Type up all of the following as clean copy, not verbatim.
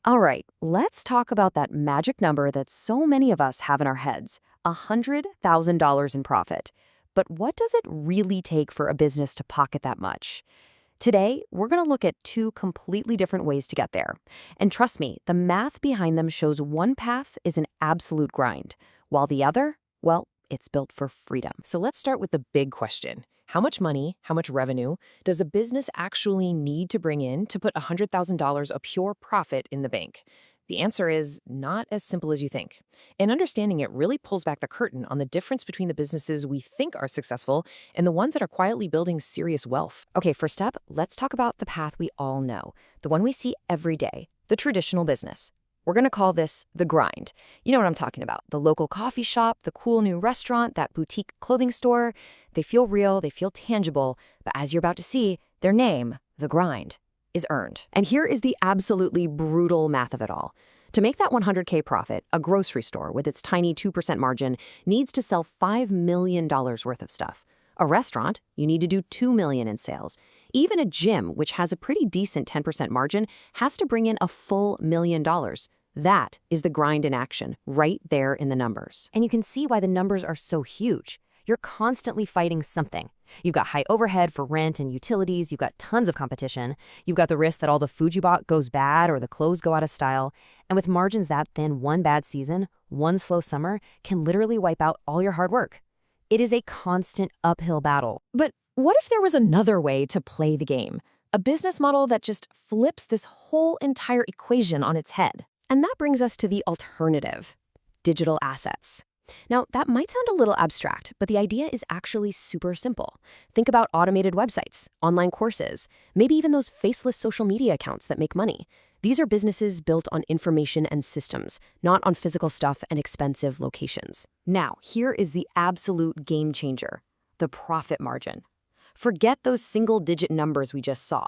All right, let's talk about that magic number that so many of us have in our heads, $100,000 in profit. But what does it really take for a business to pocket that much? Today, we're going to look at two completely different ways to get there. And trust me, the math behind them shows one path is an absolute grind, while the other, well, it's built for freedom. So let's start with the big question. How much money, how much revenue does a business actually need to bring in to put $100,000 of pure profit in the bank? The answer is not as simple as you think. And understanding it really pulls back the curtain on the difference between the businesses we think are successful and the ones that are quietly building serious wealth. Okay, first up, let's talk about the path we all know, the one we see every day, the traditional business. We're going to call this the grind. You know what I'm talking about. The local coffee shop, the cool new restaurant, that boutique clothing store. They feel real, they feel tangible, but as you're about to see, their name, the grind, is earned. And here is the absolutely brutal math of it all. To make that 100K profit, a grocery store with its tiny 2% margin needs to sell $5 million worth of stuff. A restaurant, you need to do $2 million in sales. Even a gym, which has a pretty decent 10% margin, has to bring in a full $1 million. That is the grind in action, right there in the numbers. And you can see why the numbers are so huge. You're constantly fighting something. You've got high overhead for rent and utilities, you've got tons of competition, you've got the risk that all the food you bought goes bad or the clothes go out of style, and with margins that thin, one bad season, one slow summer can literally wipe out all your hard work. It is a constant uphill battle. But what if there was another way to play the game? A business model that just flips this whole entire equation on its head. And that brings us to the alternative, digital assets. Now, that might sound a little abstract, but the idea is actually super simple. Think about automated websites, online courses, maybe even those faceless social media accounts that make money. These are businesses built on information and systems, not on physical stuff and expensive locations. Now, here is the absolute game changer, the profit margin. Forget those single-digit numbers we just saw.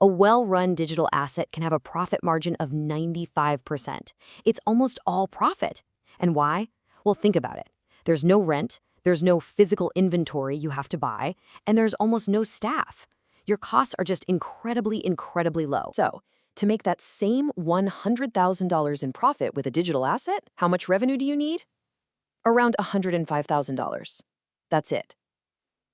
A well-run digital asset can have a profit margin of 95%. It's almost all profit. And why? Well, think about it. There's no rent, there's no physical inventory you have to buy, and there's almost no staff. Your costs are just incredibly low. So, to make that same $100,000 in profit with a digital asset, how much revenue do you need? Around $105,000. That's it.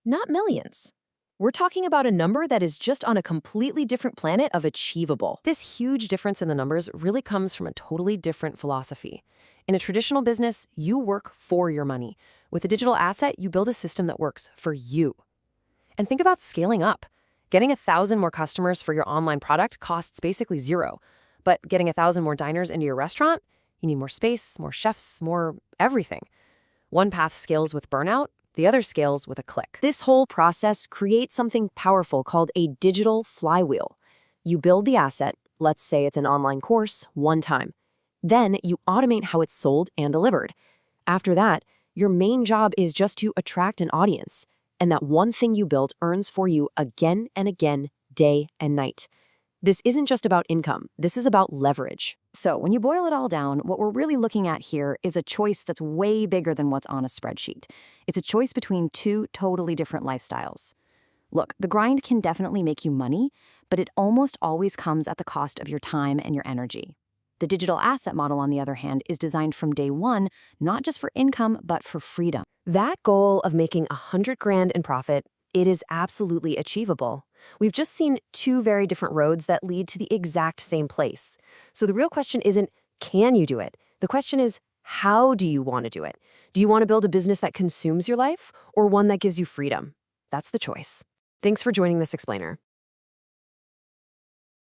Not millions. We're talking about a number that is just on a completely different planet of achievable. This huge difference in the numbers really comes from a totally different philosophy. In a traditional business, you work for your money. With a digital asset, you build a system that works for you. And think about scaling up. Getting 1,000 more customers for your online product costs basically zero. But getting 1,000 more diners into your restaurant, you need more space, more chefs, more everything. One path scales with burnout, the other scales with a click. This whole process creates something powerful called a digital flywheel. You build the asset, let's say it's an online course, one time. Then you automate how it's sold and delivered. After that, your main job is just to attract an audience. And that one thing you built earns for you again and again, day and night. This isn't just about income, this is about leverage. So when you boil it all down, what we're really looking at here is a choice that's way bigger than what's on a spreadsheet. It's a choice between two totally different lifestyles. Look, the grind can definitely make you money, but it almost always comes at the cost of your time and your energy. The digital asset model, on the other hand, is designed from day one, not just for income, but for freedom. That goal of making $100,000 in profit, it is absolutely achievable. We've just seen two very different roads that lead to the exact same place. So the real question isn't, can you do it? The question is, how do you want to do it? Do you want to build a business that consumes your life or one that gives you freedom? That's the choice. Thanks for joining this explainer.